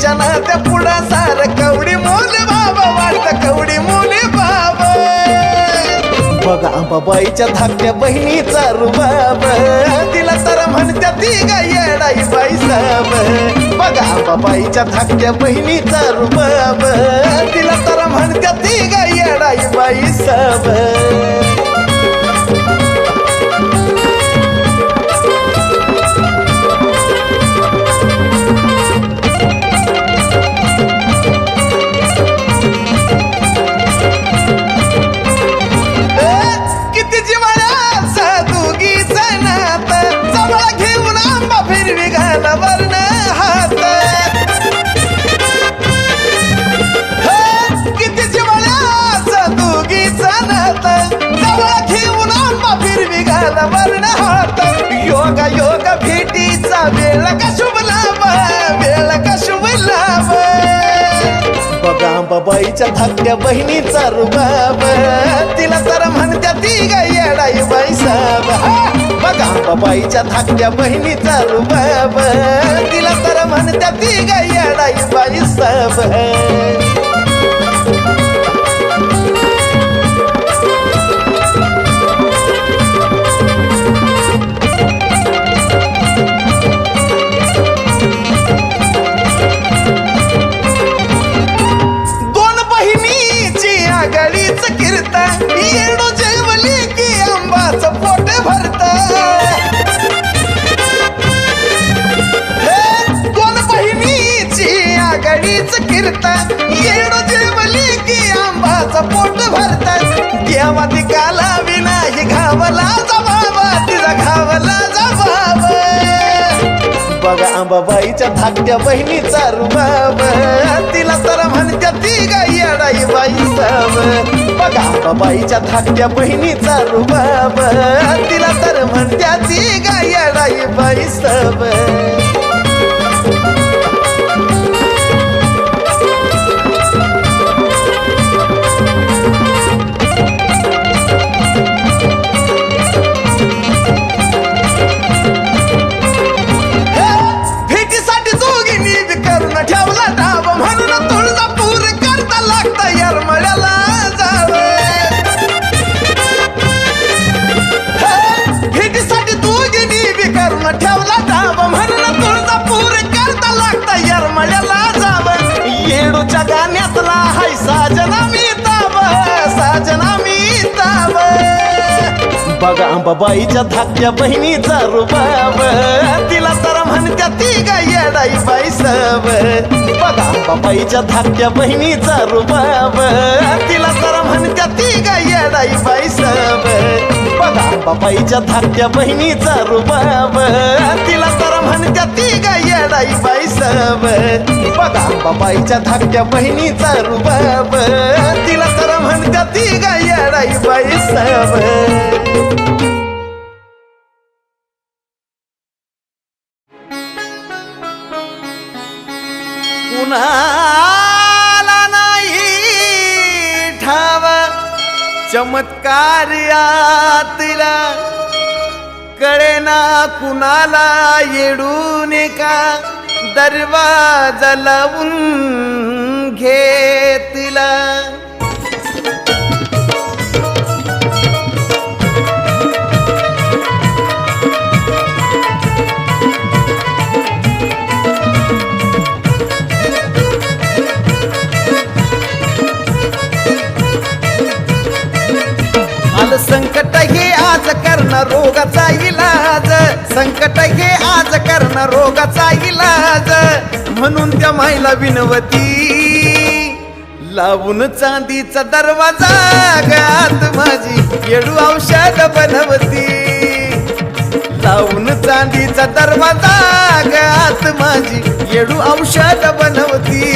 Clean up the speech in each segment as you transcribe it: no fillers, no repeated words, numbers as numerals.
आईच्या नात्या पुढा सार कवडी मोल बाबा वाटत कवडी मोले बाबा बघा अंबाबाईच्या धाकट्या बहिणीचा रुबाब तिला तर म्हणत्या ती गा येडाई बाई साब बघा अंबाबाईच्या धाकट्या बहिणीचा रुबाब तिला तर म्हणत्या ती गा येडाई बाई साब योगा योगा भेटीचा वेळ का शुभ लाभ वेळ का शुभ लाभ बघा अंबाबाईच्या धाकट्या बहिणीचा रुबाब तिला तर म्हणत्या ती गा येडाई बाई साब बघा अंबाबाईच्या धाकट्या बहिणीचा रुबाब तिला तर म्हणत्या ती गा येडाई बाई साब येडो जेवली की आंबाचं पोट भरत दोन बहिणीची आघाडीच कीर्तन येडो जेवली की आंबाचं पोट भरत देवा ती काला विनाही घावला जबाबा तिचा घावला जबाब बघा अंबाबाईच्या धाकट्या बहिणीचा रुबाब तिला तर म्हणत्या ती गा येडाई बाई साब बघा अंबाबाईच्या धाकट्या बहिणीचा रुबाब तिला तर म्हणत्या ती गा येडाई बाई साब ठेवला डाब म्हणून तुळजापूर करता लागता यरमळ्याला जाव येडूच्या गाण्यातला हाय साजना मी ताब साजना मी ताब बघा अंबाबाईच्या धाकट्या बहिणीचा रुबाब तिला तर म्हणत्या ती गा येडाई बाई साब बघा अंबाबाईच्या धाकट्या बहिणीचा रुबाब तिला तर म्हणत्या ती गा येडाई बाई साब बघा अंबाबाईच्या धाकट्या बहिणीचा रुबाब तिला तर म्हणत्या ती गा येडाई बाई साब बघा अंबाबाईच्या धाकट्या बहिणीचा रुबाब तिला तर म्हणत्या ती गा येडाई बाई साब कुणाला नाही ठाव चमत्कार यातला कळेना कुणाला येडून का दरवाजा लावून घेतला संकट हे आज करणं रोगाचा इलाज संकट हे आज करणं रोगाचा इलाज म्हणून त्या माईला विनवती लावून चांदीचा दरवाजा गात माझी येडू औषध बनवती लावून चांदीचा दरवाजा गात माझी येडू औषध बनवती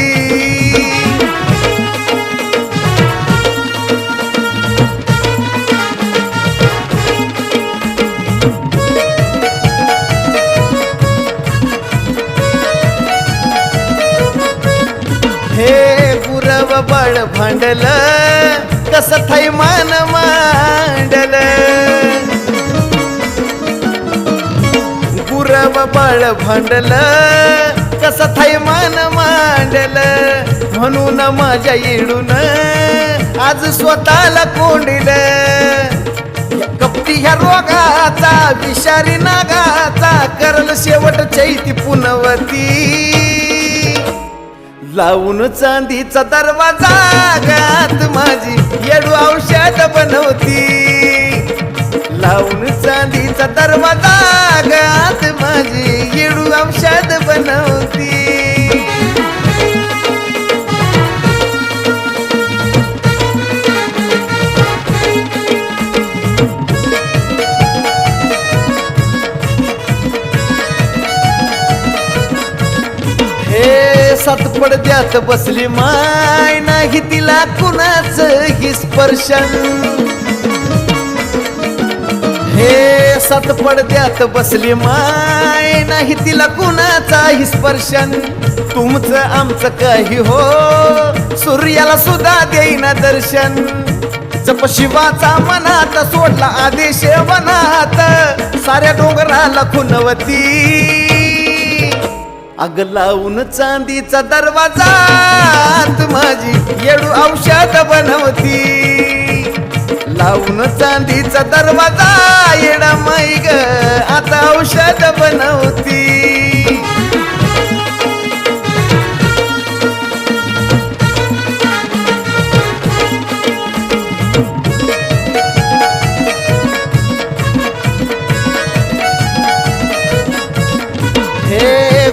बळ भांडल कस थैमान मांडल गुरव बळ भांडल कसा थैमान मांडल म्हणून माझ्या येडून आज स्वतःला कोंडिल कपटी ह्या रोगाचा विषारी नागाचा करल शेवट चैती पुनवती लावून चांदीचा दरवाजा गात माझी येडू औषध बनवती लावून चांदीचा दरवाजा गात माझी येडू औषध बनवती सात पडद्यात बसली माय नाही तिला कुणाच हि स्पर्शन हे सात पडद्यात बसली माय नाही तिला कुणाचा हि स्पर्शन तुमचं आमचं काही हो सूर्याला सुद्धा देईना दर्शन जप शिवाचा मनात सोडला आदेश वनात साऱ्या डोंगराला खुनवती अग लावून चांदीचा दरवाजा माझी येडू औषध बनवती लावून चांदीचा दरवाजा येडा माई ग आता औषध बनवती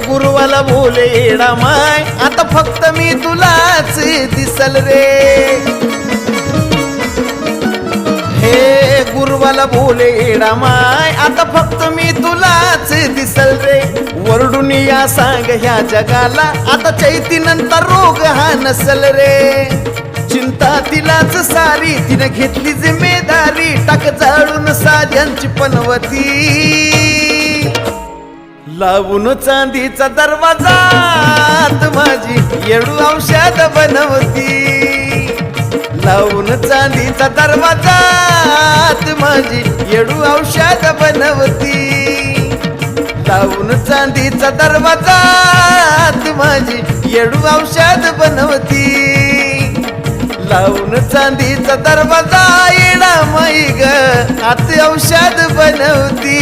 गुरुवाला बोले येडा माय आता फक्त मी तुलाच दिसल रे हे गुरुवाला बोले येडा माय आता फक्त मी तुलाच दिसल रे वरडून या सांग ह्या जगाला आता चैती नंतर रोग हा नसल रे चिंता तिलाच सारी तिने घेतली जिम्मेदारी टाक जाळून साध्यांची पनवती लावून चांदीचा दरवाजा माझी येडू औषध बनवती लावून चांदीचा दरवाजा माझी येडू औषध बनवती लावून चांदीचा दरवाजा माझी येडू औषध बनवती लावून चांदीचा दरवाजा येडा माई ग आत औषध बनवती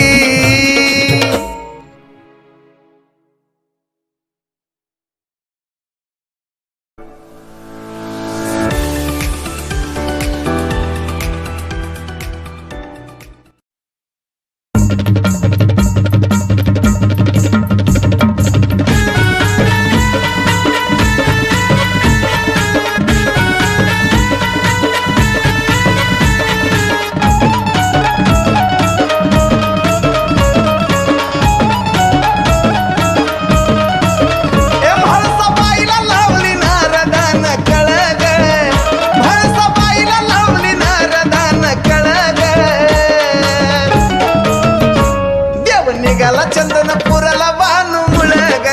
निघाला चंदनपुराला बानू मुळग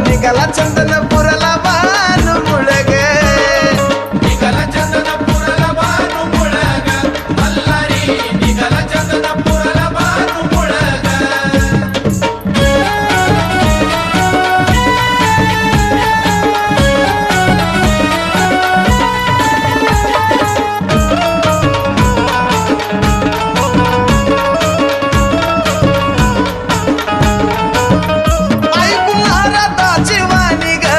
निघाला चंदनपुराला बानू मुळग निघाला चंदनपुराला बानू मुळग मल्हारी निघाला चंदनपुराला बानू मुळग ऐकून नारदाची वाणी ग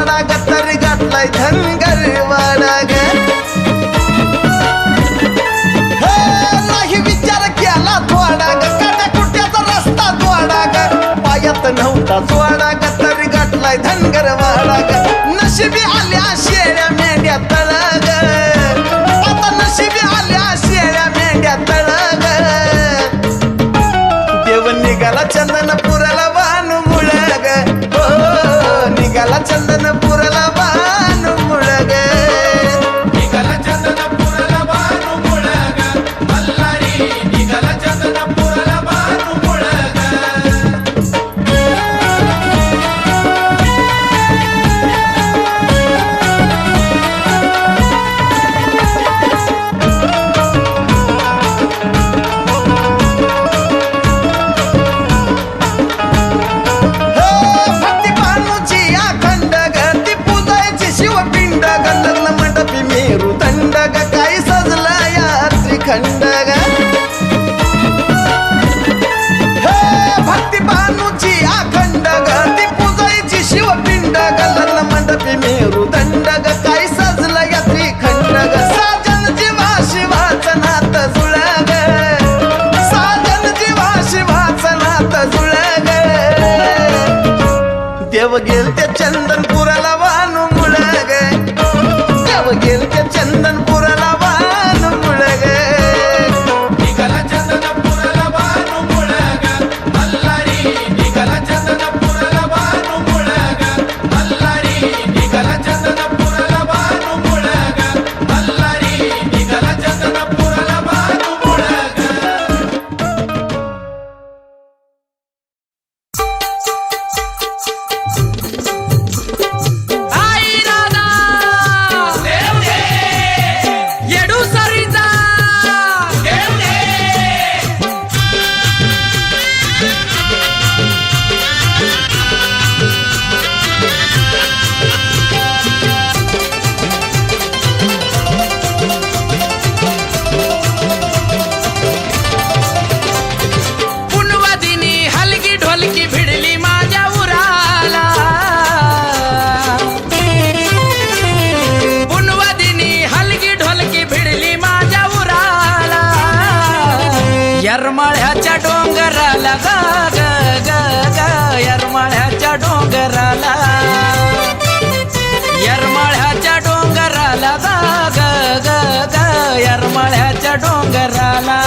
वाडा ग तरी घातलाय धनगर वाडा ग नाही विचार केला थोडा ग काट्या कुट्याचा रस्ता थोडा ग पायात नव्हता वाडा ग तरी घातलाय धनगर वाडा ग नशिबी आल्या शेळ्या मेंढ्या तळग आता नशिबी आल्या शेळ्या मेंढ्या तळग देव निघाला चंदनपुराला बानू मुळग हो निघाला चंदनपुराला बानू मुळग निघाला चंदनपुराला बानू मुळग मल्हारी निघाला चंदनपुराला बानू मुळग भक्ती बानूची अखंड ग ती पूजायची शिवपिंड ग लग्न मंडपी मेरू दंड ग काही सजला या त्रिखंड ग भक्ती बानूची अखंड ग ती पूजायची शिवपिंड ग लग्न मंडपी मेरू दंड ग काही सजला या त्रिखंड ग साजन जीवा शिवाचं नात जुळ ग साजन जीवा शिवाचं नात जुळ ग देव गेल ते चंदनपुराला वानू मुळग देव गेल ते चंदनपुराला वानू मुळग निघाला चंदनपुराला बानू मुळग मल्हारी निघाला चंदनपुराला बानू मुळग मल्हारी निघाला चंदनपुराला बानू मुळग मल्हारी निघाला चंदनपुराला बानू मुळग आई दादा येडू सरीचा पुनवादिनी हलकी ढोलकी भिडली माझ्या उराला पुनवादिनी हलकी ढोलकी भिडली माझ्या उराला यरमाळ्याच्या डोंगराला ग ग ग ग यरमाळ्याच्या डोंगराला यरमाळ्याच्या डोंगराला ग ग ग ग यरमाळ्याच्या डोंगराला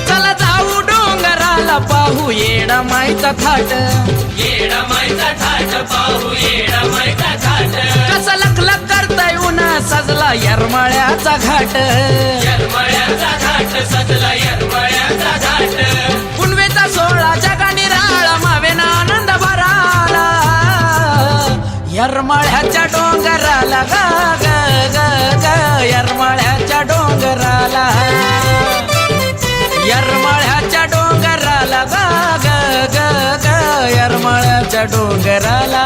चला जाऊ डोंगराला पाहू येडा मायचा थाट पाहू येडा मायचा थाट कसा लखलख करताय उन्हा सजला यरमाळ्याचा घाट यरमळ्याचा घाट सजला यरमळ्याचा घाट पुनवेचा सोहळा जगाने राळा मावेना आनंद भराला यरमाळ्याच्या डोंगराला ग ग ग ग यरमाळ्याच्या डोंगराला यरमाळ्याच्या डोंगराला ग ग ग ग यरमाळ्याच्या डोंगराला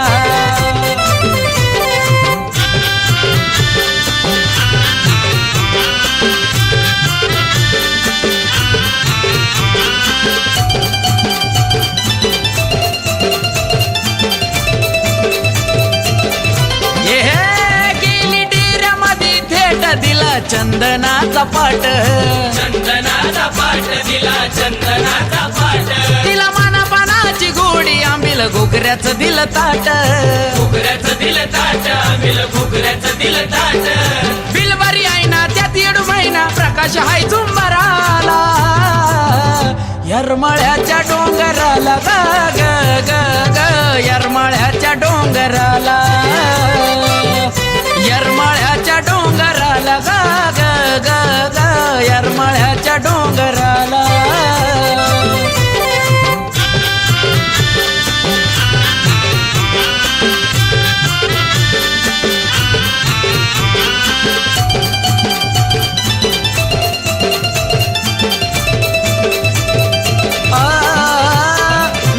ये गेली डेऱ्यामध्ये थेट दिला चंदनाचा पाट चंदनाचा पाठ दिला चंदनाचा पाठ तिला मानापानाची गोडी आंबील घुगऱ्याचं दिलं ताट घुगऱ्याचं दिलं ताट आम्हील घुगऱ्याचं दिलं ताट बिलबरी आहे ना त्यात येडू महिना प्रकाश हाय झुंबराला यरमाळ्याच्या डोंगराला ग ग ग ग यरमाळ्याच्या डोंगराला यरमाळ्याच्या डोंगराला ग ग ग ग यरमाळ्याच्या डोंगराला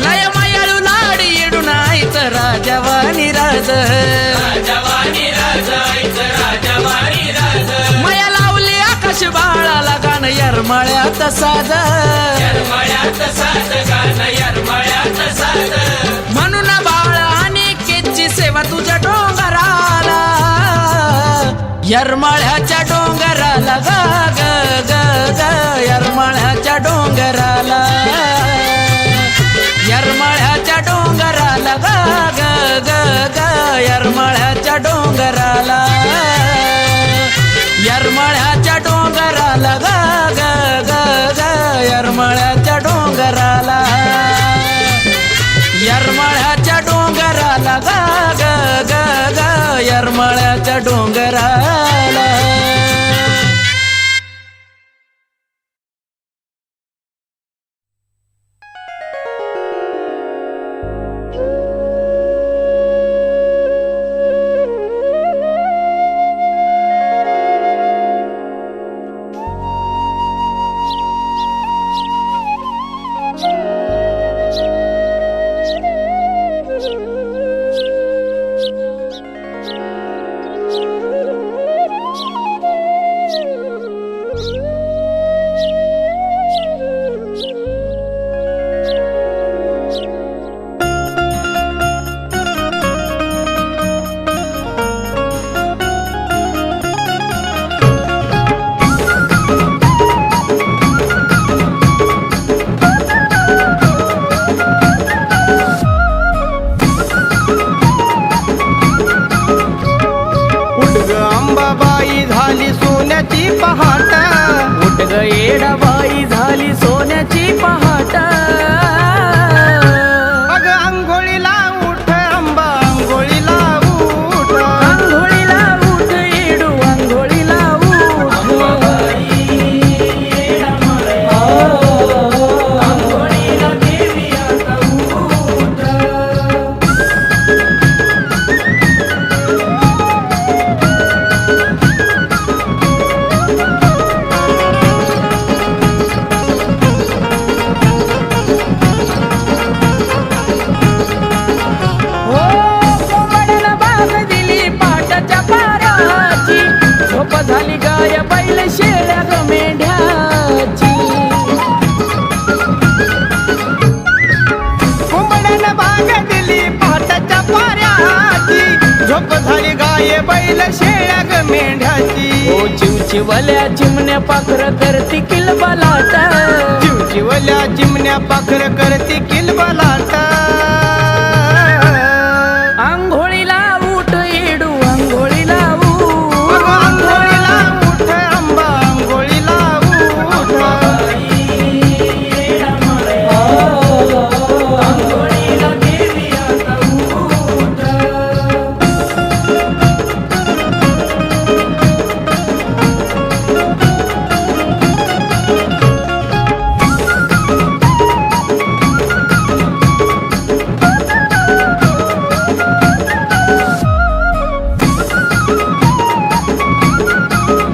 लय मायाळू लाडी येडून आईच राज राजावाणी राज इथं राजावाणी राज मया लावली आकाश बाळाला गाण यरमाळ्यात साज यरमाळ्यात साज गाणं यरमाळ्यात साज म्हणून बाळ अनिकेतची सेवा तुझ्या डोंगराला यरमाळ्याच्या डोंगराला ग ग ग ग यरमाळ्याच्या डोंगराला यरमाळ्याच्या डोंगराला ग ग ग ग यरमाळ्याच्या डोंगराला यरमाळ्याच्या डोंगराला ग ग ग ग यरमाळ्याच्या डोंगराला यरमाळ्याच्या डोंगराला ग ग ग ग यरमाळ्याच्या डोंगराला अंबाबाई झाली सोन्याची पहाट उठ ग येडाबाई झाली सोन्याची पहाट अग अंघोळीला उठ अंबा अंघोळीला उठ आंघोळीला उठ येडू आंघोळीला उठ आंघोळीला देवी आता उठ हो कोंबड्याला बाग दिली पाटाच्या पाराची झोप झाली गाय बैल शेळ्या ग मेंढ्याची कोंबड्यानं बाग दिली पहाटाच्या पाऱ्याची झोप झाली गाय बैल शेळ्या ग मेंढ्याची ओ चिवचिवल्या चिमण्या पाखर करती किलबलाट चिवचिवल्या चिमण्या पाखर करती किलबलाट आंघोळीला उठ येडू आंघोळीला उठ अगं अंघोळीला उठ अंबा अंघोळीला उठ आंघोळीला देवी आता उठ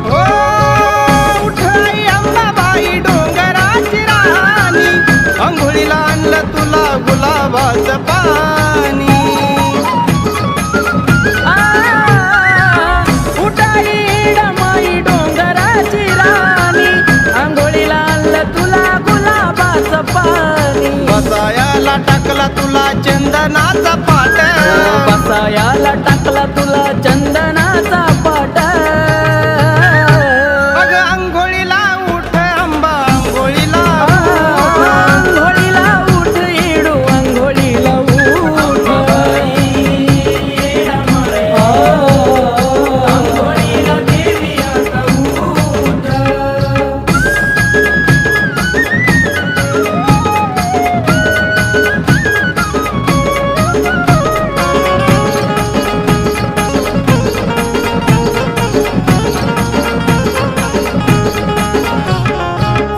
ओ उठ आई अंबाबाई डोंगराची राणी अंघोळीला आणलं तुला गुलाबाचं पाणी उठाई डमाई डोंगराची राणी आंघोळीला आणलं तुला गुलाबाचं पाणी बसायाला टाकला तुला चंदनाचा पाट बसायाला टाकला तुला चंदनाचा पाट अगं अंघोळीला उठ अंबा अंघोळीला आंघोळीला उठ येडू आंघोळीला उठ आंघोळीला देवी आता उठ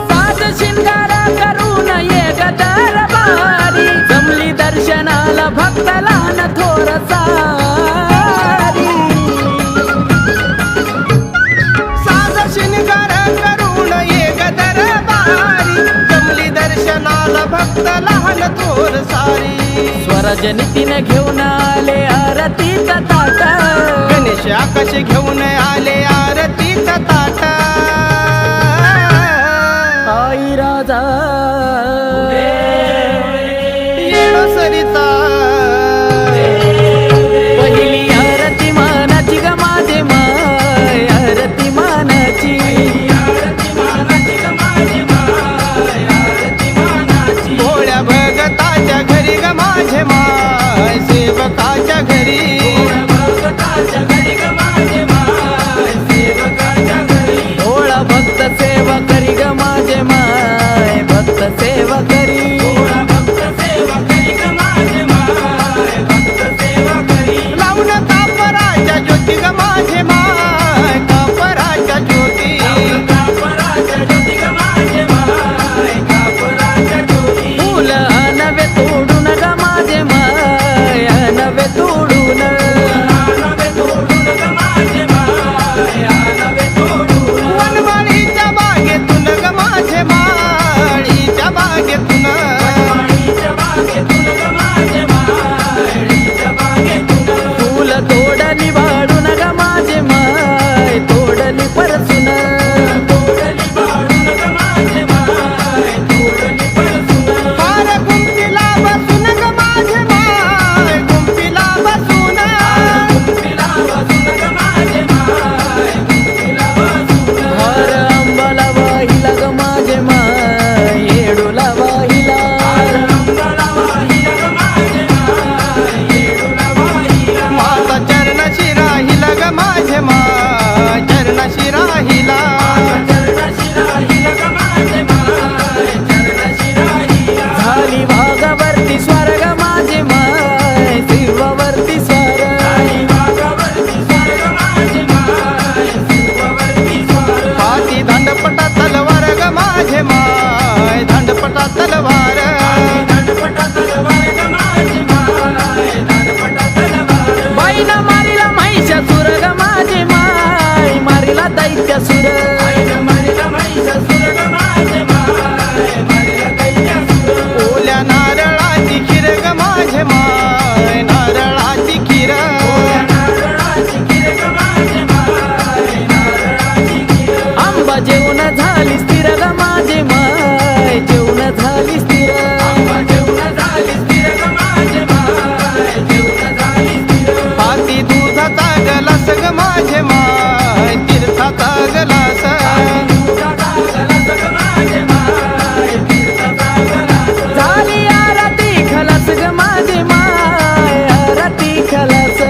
साज शिंगार करून ये ग दरबारी जमली दर्शनाला भक्ताला न थोर सारी साज शिनगार करून ये ग दरबारी जमली दर्शनाला भक्त लहान थोर सारी स्वराजनितीने घेऊन आले आरतीच ताट गणेश आकाश घेऊन आले आरतीच ताट आई राजा येणो सरिता पहिली आरती मानाची ग माझे माय आरती मानाची भोळ्या भगताच्या घरी ग माझे माय सेवकाच्या घरी भोळा भक्त सेवा करी ग माझे माय भक्त सेवा करी लावून कापराच्या ज्योती ग माझे माय कापराच्या ज्योती फुल नवे तोडून ग माझे माय नवे तोडून वनमाळीच्या बागेतून ग माझे माळीच्या बागेतून फुल तोडली वाढून ग माझे माय तोडली परसून फार गुंफीला बसून ग माझे माय गुंफीला बसून हर अंबाला वाहिला ग माझे माय येडूला वाहिला माता चरणाशी राहिला ग माझे माय चरणाशी राहिला झाली भागावरती स्वर्ग माझे माय शिवावरती स्वर हाती दांडपटा तलवार ग माझे माय दांडपटा तलवार बाईला मारिला महिषासुर ग माझे माय मारिला दैत्यासुर ओल्या नारळाची खीर ग माझे माय नारळाची खीर आंबा जेवण झाली स्थिर ग माझे माय जेवण झाली स्थिर हाती दुधाचा गलास ग माझे माय तीर्थाचा गलास झाली आरती खलास ग माझे माय आरती खलास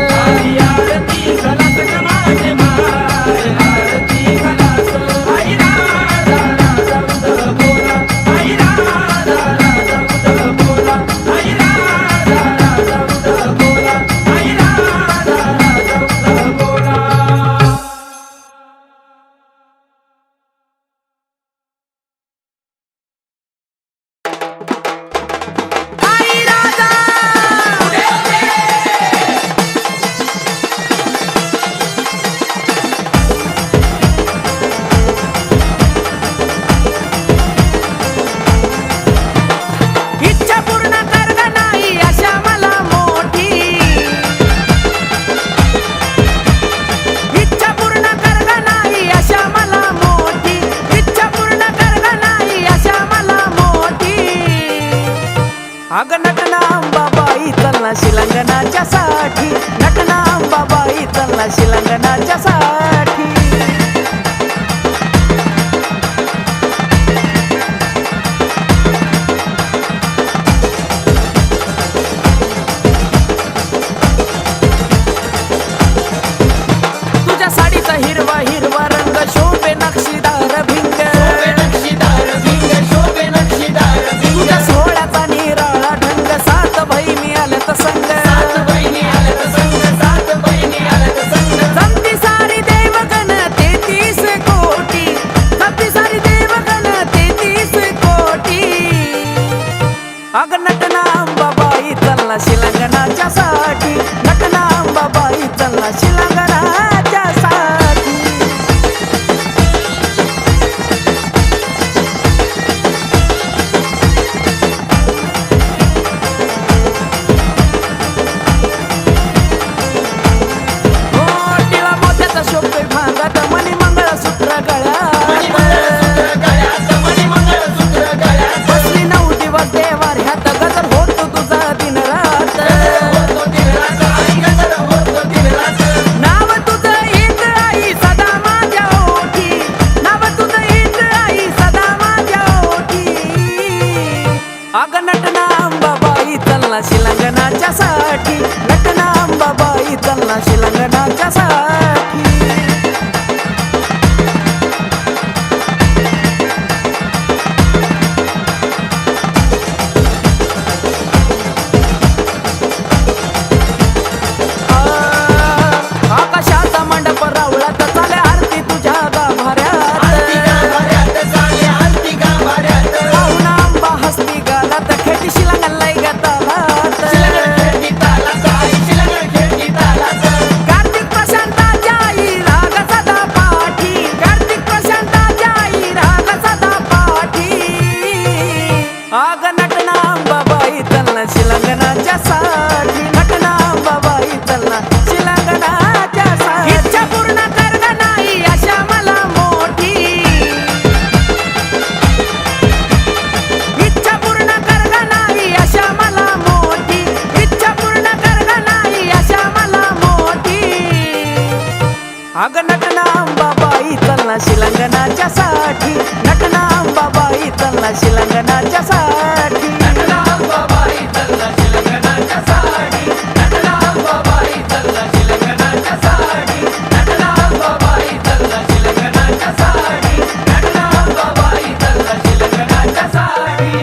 आई राजा इच्छा पूर्ण कर ग नाही अशा मला मोठी इच्छा पूर्ण कर ग नाही अशा मला मोठी इच्छा पूर्ण कर ग नाही अशा मला मोठी अग नटना अंबाबाई चलना शिलंगणाच्या साठी नटना अंबाबाई चलना शिलंगणाच्या साठी तुझ्या साडीचा हिरवा हिरवा रंग शोभे नक्षीदार भिंग तुझ्या सोहळ्याचा निराळा ढंग सात बहिणी आल्यात संग जमते चलना शिलांगणाच्या साठी इच्छा पूर्ण कर ग नाही आशा मला मोठी इच्छा पूर्ण कर ग नाही आशा मला मोठी इच्छा पूर्ण कर ग नाही आशा मला मोठी अग नटना अंबाबाई चलना शिलांगणाच्या साठी नटना अंबाबाई चलना शिलांगणाच्या साठी नटना अंबाबाई चलना शिलंगणाच्या साडी नटना अंबाबाई चलना शिलंगणाच्या साडी नटना अंबाबाई चलना शिलंगणाच्या साडी नटना अंबाबाई चलना शिलंगणाच्या साडी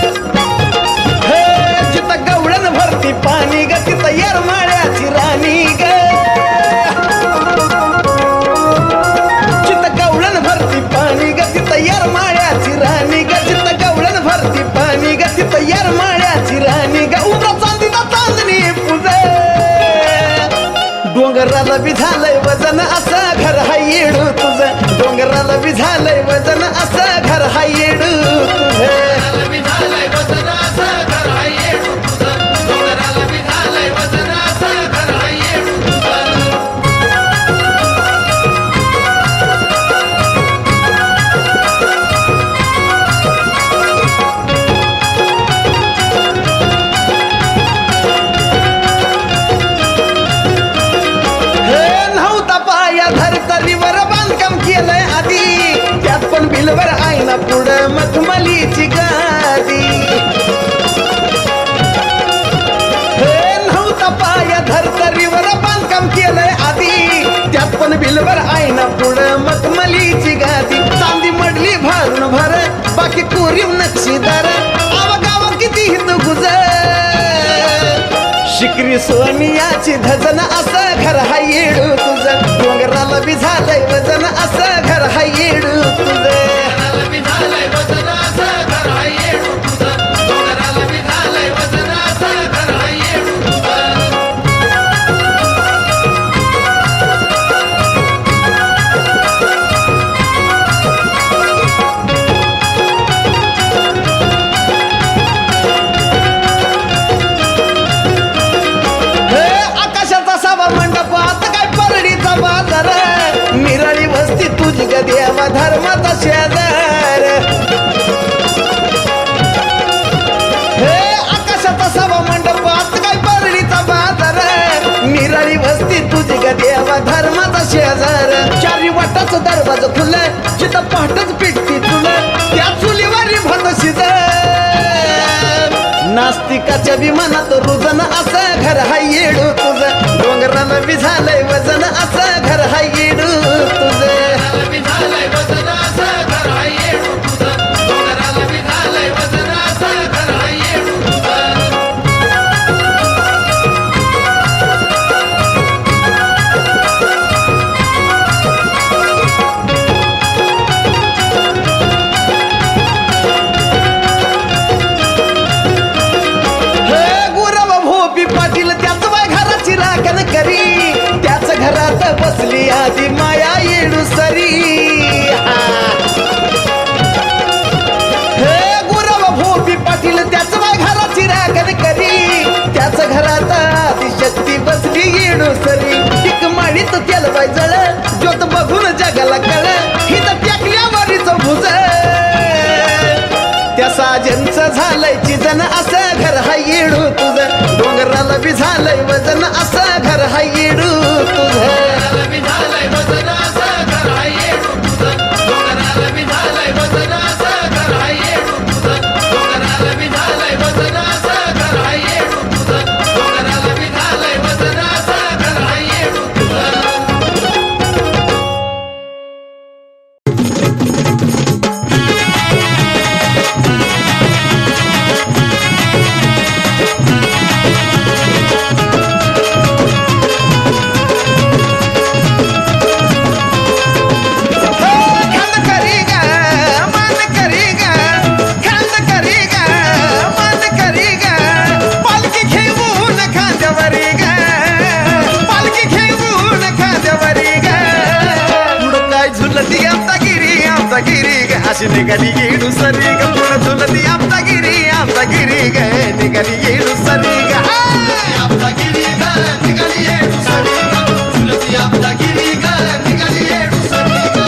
हे जिथं गवळण भरती पाणी ग तिथं येरमाळ्याची राणी ग जिथं गवळण भरती पाणी ग तिथं येरमाळ्याची राणी ग जिथं गवळण भरती पाणी ग तिथं येरमाळ्याची राणी ग उद्या चांदीला चांदणी पूजे डोंगराला बी झालंय वजन असं घर हाय येडू तुझं डोंगराला बी झालंय वजन असं घर हाय येडू तुझं बी झालंय वजन असं घर हाय येडू तुझं डोंगराला बी झालंय वजन असं घर हाय येडू तुझं हे नव्हता पाया धरतरीवर बांधकाम केलंय आधी त्यात पण बिलवर आईना पुढं मखमलीची गादी हे नव्हता पाया धरतरीवर बांधकाम केलंय आधी त्यात पण बिलवर आईना पुढं मखमलीची गादी चांदी मडली भरून भर बाकी कोरीव नक्षीदार आवागावा किती हित गुजर शिकरी सोनियाची धजन असं घर हाय येडू तुझं डोंगराला बी झालंय वजन असं घर हाय येडू तुझं डोंगराला बी झालंय वजन असं घर हाय येडू तुझं डोंगराला बी झालंय वजन असं घर हाय येडू तुझं हे आकाशाचा सावा मंडप आता काय परडीचा बाजार निराळी वस्ती तुझी ग देवा धर्माचा शेजार हे आकाशाचा सावा मंडप आता काय परडीचा बाजार निराळी वस्ती तुझी ग देवा धर्माचा शेजार चारी वाटाचं दरवाज खुलं जिथं पहाटच पिटती तुलं त्या चुलीवारी भत शिज नास्तिकाच्या विमानात रुजन असं घर हाय येडू तुझं डोंगराला बी झालंय वजन असं घर हाय येडू तुझं डोंगराला बी झालंय वजन असं घर हाय येडू तुझं डोंगराला बी झालंय वजन असं घर हाय येडू तुझं हे गुरव भोपी पाटील त्याच बाय घराची राखण करी त्याच घरात बसली आधी माया येडू सरी हे गुरव भोपी पाटील त्याच बाय घराची राखण करी त्याच घरात आधी शक्ती बसली येडू सरी टिक माडीत तेल बाय जळ ज्योत बघून जगाला कळ ही तर टेकल्यावरीच भुज त्या साजनचं झालंय चिजन असं घर हाय येडू तुझं डोंगराला बी झालंय वजन असं घर हाय येडू तुझं डोंगराला बी झालंय वजन असं घर हाय येडू तुझं डोंगराला बी झालंय वजन असं घर हाय येडू तुझं डोंगराला बी झालंय वजन असं घर हाय येडू तुझं डोंगराला बी झालंय वजन असं घर हाय येडू तुझं निघाली येडू सरी ग पुढं झुलती आमचा गिरी ग निघाली येडू सरी ग आपला गिरी ग निघाली येडू सरी ग झुलती आपला गिरी ग निघाली येडू सरी ग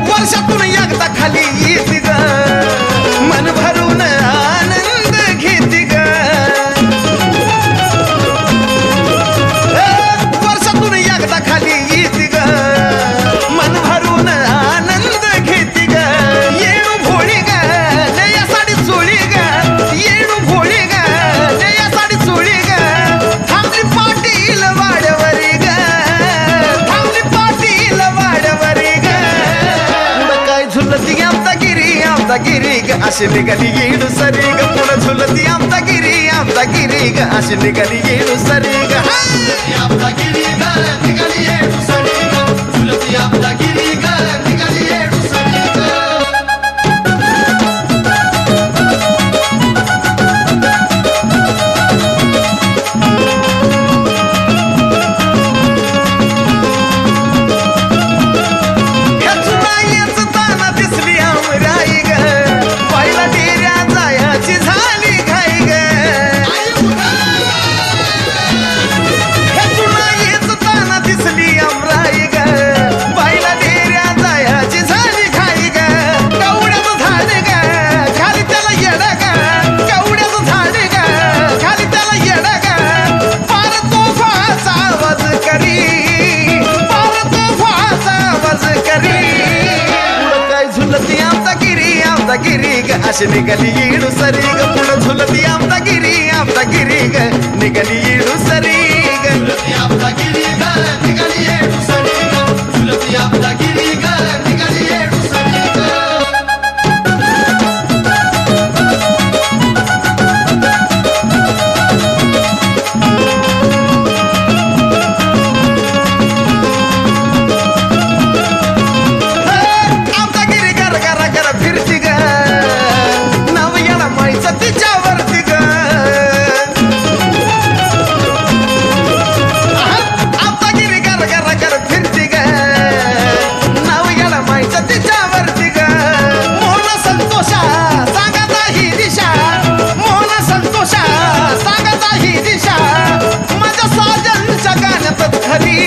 वर्षातून एकदा खाली येते ग मन भरून आनंद घेते ग वर्षातून एकदा खाली येते ग मन भरून आनंद घेते ग येणू भोळी ग नया साडी चोळी ग येणू भोळी ग नया साडी चोळी ग थांबली पाटील वाड्यावरी ग थांबली पाटील वाड्यावरी ग पुढं काय झुलती आमचा गिरी ग अशी निघाली येडू सरी ग पुढं झुलती आमचा गिरी ग अशी निघाली येडू सरी ग आपला गिरी ग निघाली येडू सरी ग झुलती आपला गिरी ग निघाली येडू सरी ग याच ताना दिसली आमराई ग पाहिला डेऱ्या जायाची झाली घाई ग याच ताना दिसली आमराई ग पाहिला डेऱ्या जायाची झाली घाई ग कवड्याचं झाड ग खाली त्याला येड ग कवड्याचं झाड ग खाली त्याला येड ग पार तोफाचा आवाज करी पार तोफाचा आवाज करी पुढं काय झुलती आमचा गिरी ग अशी निघाली येडू सरी ग पुढं झुलती आमचा गिरी ग निघाली येडू सरी ग झुलती आपला गिरी ग निघाली येडू सरी ग झुलती आपला गिरी ग निघाली येडू सरी ग आमचा गिरी गर गर गर फिरती ग नव याला माईचं तिच्यावरती ग आमचा गिरी गर गर गर फिरती ग नव याला माईचं तिच्यावरती ग मोहन संतोषा सांगाता ही दिशा मोहन संतोषा सांगाता ही दिशा माझ्या साजनच्या गाण्यातच खरी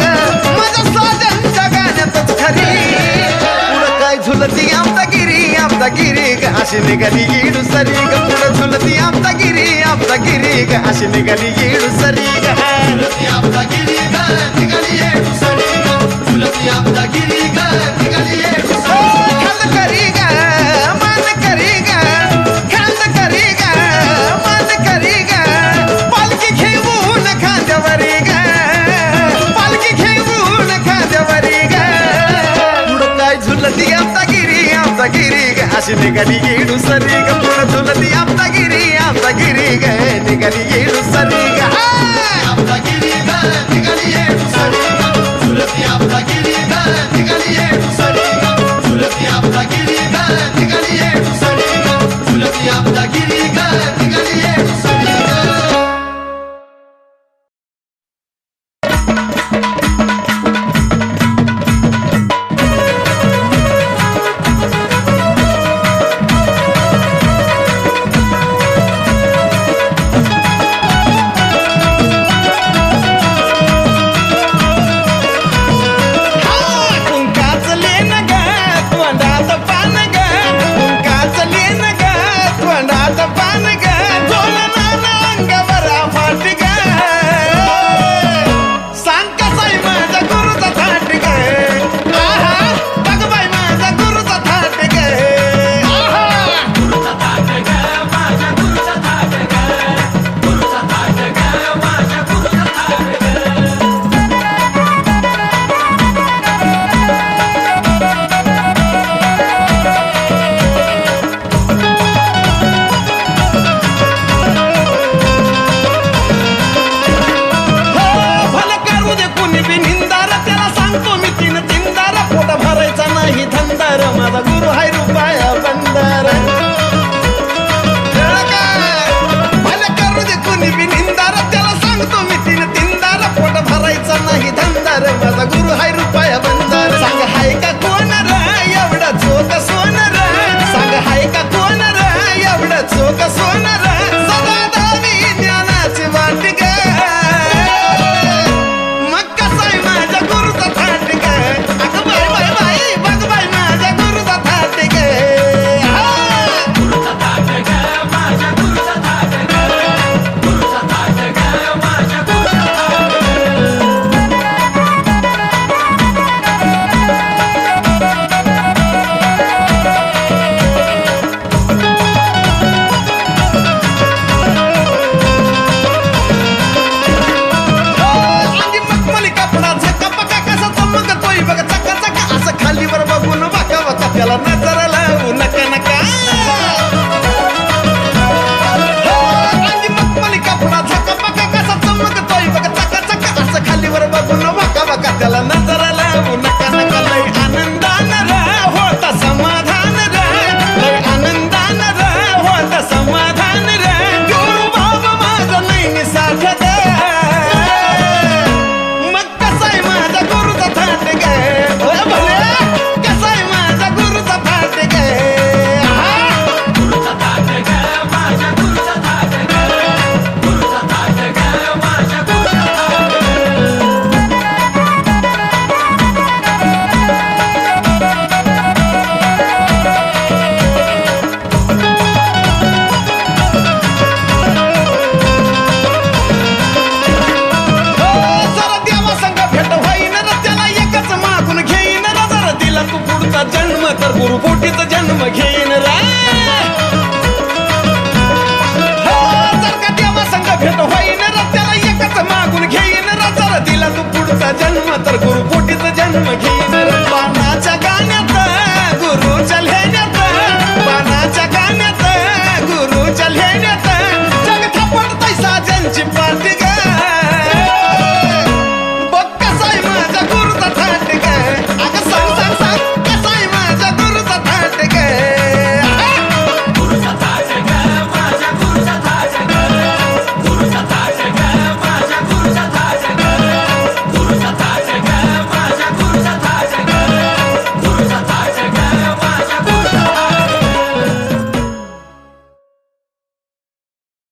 ग माझ्या साजनच्या गाण्यातच खरी पुढं काय झुलती आमचा गिरी ग अशी निघाली येडू सरी ग पुढं झुलती आमचा गिरी ग अशी निघाली येडू सरी ग झुलती आपला गिरी ग निघाली येडू सरी ग झुलती आपला गिरी ग निघाली येडू सरी ग खांद करी ग मान करी ग खांद करी ग मान करी ग पालखी घेऊन खांद्यावरी ग पालखी घेऊन खांद्यावरी ग पुढं काय झुलती आमचा गिरी ग अशी निघाली येडू सरी ग पुढं झुलती आमचा गिरी ग निघाली येडू सरी ग आपला गिरी ग निघाली येडू सरी ग झुलती आपला गिरी ग निघाली येडू सरी ग झुलती आपला गिरी ग निघाली येडू सरी ग झुलती आपला गिरी ग निघाली येडू सरी ग गुरुपोटीच जन्म घेईन रा जर का देवा संग भेट होईन रा त्याला एकच मागून घेईन रा जर दिला तू पुढचा जन्म तर गुरुपोटीच जन्म घेईन